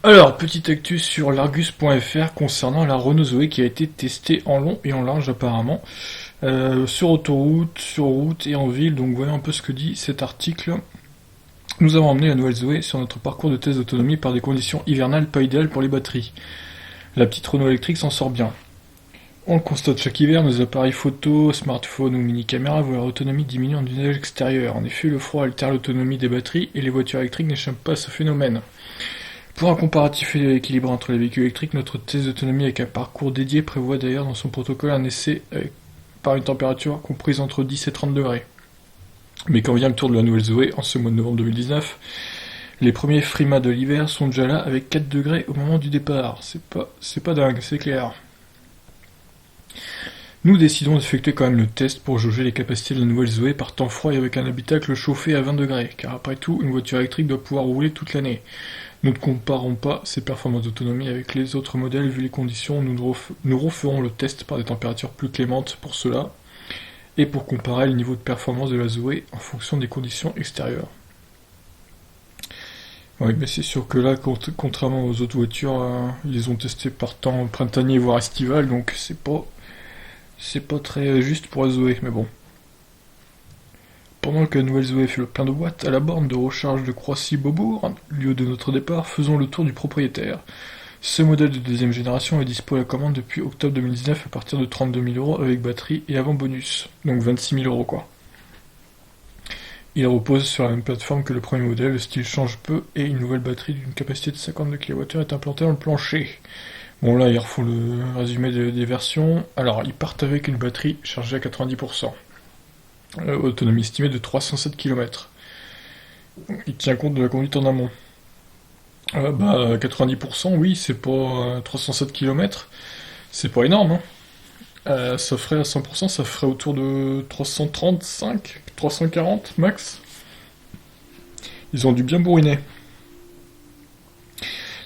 Alors, petite actu sur l'Argus.fr concernant la Renault Zoé qui a été testée en long et en large apparemment, sur autoroute, sur route et en ville. Donc voyons un peu ce que dit cet article. Nous avons emmené la nouvelle Zoé sur notre parcours de test d'autonomie par des conditions hivernales pas idéales pour les batteries. La petite Renault électrique s'en sort bien. On le constate chaque hiver, nos appareils photo, smartphones ou mini-caméras voient leur autonomie diminuer en usage extérieur. En effet, le froid altère l'autonomie des batteries et les voitures électriques n'échappent pas à ce phénomène. Pour un comparatif équilibré entre les véhicules électriques, notre test d'autonomie avec un parcours dédié prévoit d'ailleurs dans son protocole un essai par une température comprise entre 10 et 30 degrés. Mais quand vient le tour de la nouvelle Zoé, en ce mois de novembre 2019, les premiers frimas de l'hiver sont déjà là avec 4 degrés au moment du départ. C'est pas dingue, c'est clair. Nous décidons d'effectuer quand même le test pour jauger les capacités de la nouvelle Zoé par temps froid et avec un habitacle chauffé à 20 degrés, car après tout, une voiture électrique doit pouvoir rouler toute l'année. Nous ne comparons pas ses performances d'autonomie avec les autres modèles vu les conditions, nous referons le test par des températures plus clémentes pour cela, et pour comparer le niveau de performance de la Zoé en fonction des conditions extérieures. Oui, mais c'est sûr que là, contrairement aux autres voitures, ils les ont testés par temps printanier voire estival, donc c'est pas très juste pour la Zoé, mais bon. Pendant que la nouvelle Zoé fait le plein de watts à la borne de recharge de Croissy-Beaubourg, lieu de notre départ, faisons le tour du propriétaire. Ce modèle de deuxième génération est dispo à la commande depuis octobre 2019 à partir de 32 000 € avec batterie et avant bonus, donc 26 000 € quoi. Il repose sur la même plateforme que le premier modèle, le style change peu et une nouvelle batterie d'une capacité de 52 kWh est implantée dans le plancher. Bon là, ils refont le résumé des versions. Alors, ils partent avec une batterie chargée à 90%. Autonomie estimée de 307 km. Il tient compte de la conduite en amont. 90%, oui, c'est pas 307 km. C'est pas énorme, hein. Ça ferait à 100%, ça ferait autour de 335, 340 max. Ils ont dû bien bourriner.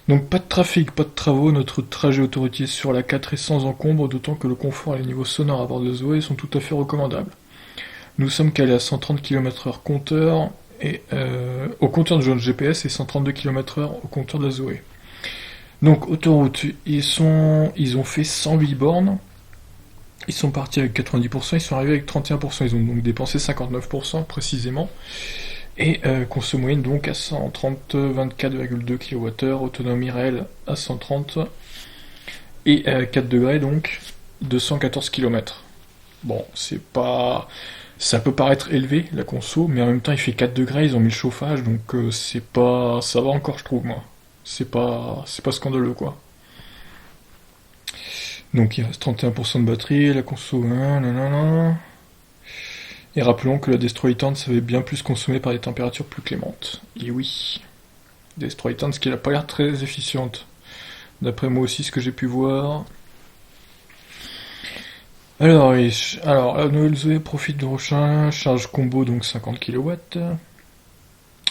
Donc pas de trafic, pas de travaux, notre trajet autoroutier sur la 4 est sans encombre, d'autant que le confort et les niveaux sonores à bord de Zoé sont tout à fait recommandables. Nous sommes calés à 130 km/h compteur, et au compteur de notre GPS et 132 km/h au compteur de la Zoé. Donc autoroute, ils ont fait 108 bornes, ils sont partis avec 90%, ils sont arrivés avec 31%, ils ont donc dépensé 59% précisément, et consomme moyenne donc à 130, 24,2 kWh, autonomie réelle à 130, et 4 degrés donc, 214 km. Bon, c'est pas... Ça peut paraître élevé, la conso, mais en même temps il fait 4 degrés, ils ont mis le chauffage, donc c'est pas... ça va encore je trouve moi. C'est pas scandaleux quoi. Donc il reste 31% de batterie, la conso 1, nanana. Et rappelons que la Destroy-Tante savait bien plus consommer par des températures plus clémentes. Et oui, Destroy-Tante, ce qui n'a pas l'air très efficiente. D'après moi aussi ce que j'ai pu voir. Alors, la nouvelle Zoé profite de recharge combo, donc 50 kW.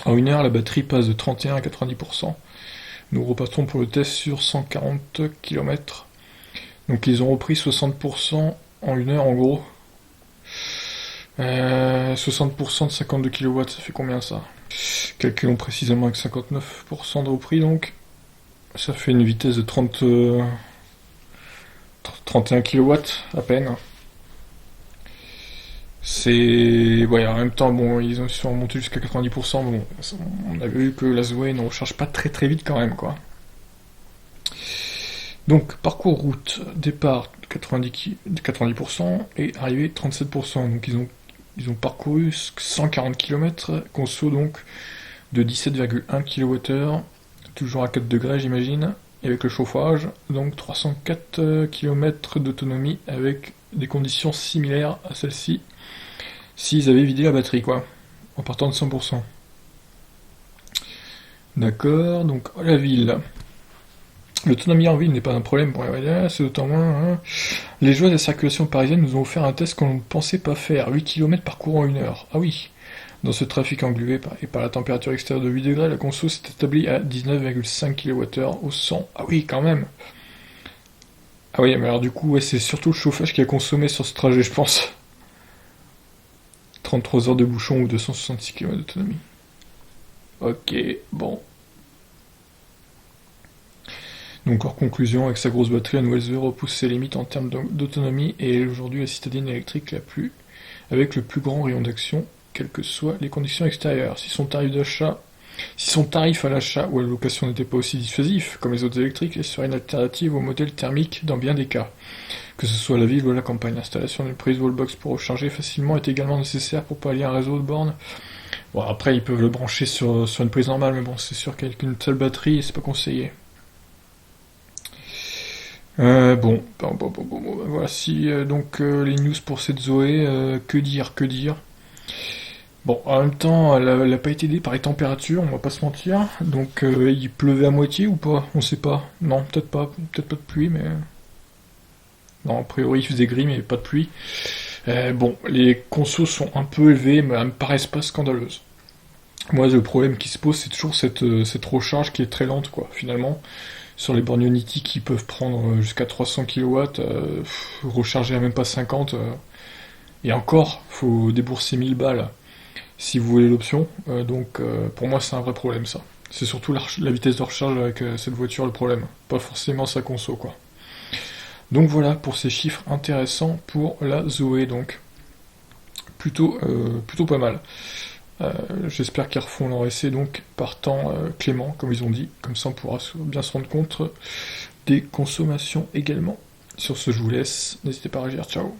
En une heure, la batterie passe de 31 à 90%. Nous repasserons pour le test sur 140 km. Donc ils ont repris 60% en une heure en gros. 60% de 52 kW, ça fait combien ça? Calculons précisément avec 59% de repris donc. Ça fait une vitesse de 31 kW à peine. C'est... Ouais, en même temps, bon, ils sont remontés jusqu'à 90%, bon, on a vu que la Zoé ne recharge pas très très vite quand même, quoi. Donc, parcours route, départ 90% et arrivée 37%. Donc, ils ont parcouru 140 km, conso donc de 17,1 kWh, toujours à 4 degrés j'imagine, et avec le chauffage, donc 304 km d'autonomie avec des conditions similaires à celle-ci, s'ils avaient vidé la batterie quoi, en partant de 100%. D'accord, donc la ville. L'autonomie en ville n'est pas un problème pour les riders, c'est d'autant moins... Les joies de la circulation parisienne nous ont offert un test qu'on ne pensait pas faire, 8 km parcours en 1 heure. Ah oui. Dans ce trafic englué et par la température extérieure de 8 degrés, la conso s'est établie à 19,5 kWh au 100. Ah oui, quand même. Ah oui, mais alors du coup, ouais, c'est surtout le chauffage qui a consommé sur ce trajet, je pense. 33 heures de bouchon ou 266 km d'autonomie. Ok, bon. Donc en conclusion, avec sa grosse batterie, la nouvelle Zoé repousse ses limites en termes d'autonomie et est aujourd'hui la citadine électrique avec le plus grand rayon d'action, quelles que soient les conditions extérieures. Si son tarif à l'achat ou à la location n'était pas aussi dissuasif, comme les autres électriques, elle serait une alternative au modèle thermique dans bien des cas. Que ce soit à la ville ou à la campagne, l'installation d'une prise wallbox pour recharger facilement est également nécessaire pour pallier un réseau de bornes. Bon, après, ils peuvent le brancher sur une prise normale, mais bon, c'est sûr qu'avec une telle batterie, c'est pas conseillé. Voici donc les news pour cette Zoé. Que dire, que dire. Bon, en même temps, elle a pas été aidée par les températures, on va pas se mentir. Donc, il pleuvait à moitié ou pas? On sait pas. Non, peut-être pas. Peut-être pas de pluie, mais... Non, a priori, il faisait gris, mais pas de pluie. Bon, les consos sont un peu élevés, mais elles me paraissent pas scandaleuses. Moi, le problème qui se pose, c'est toujours cette recharge qui est très lente, quoi, finalement. Sur les bornes Unity qui peuvent prendre jusqu'à 300 kW, recharger à même pas 50, et encore, faut débourser 1000 balles si vous voulez l'option. Donc, pour moi, c'est un vrai problème, ça. C'est surtout la vitesse de recharge avec cette voiture le problème. Pas forcément sa conso, quoi. Donc voilà pour ces chiffres intéressants pour la Zoé, donc plutôt pas mal. J'espère qu'ils refont leur essai donc par temps clément, comme ils ont dit, comme ça on pourra bien se rendre compte des consommations également. Sur ce, je vous laisse, n'hésitez pas à réagir, ciao.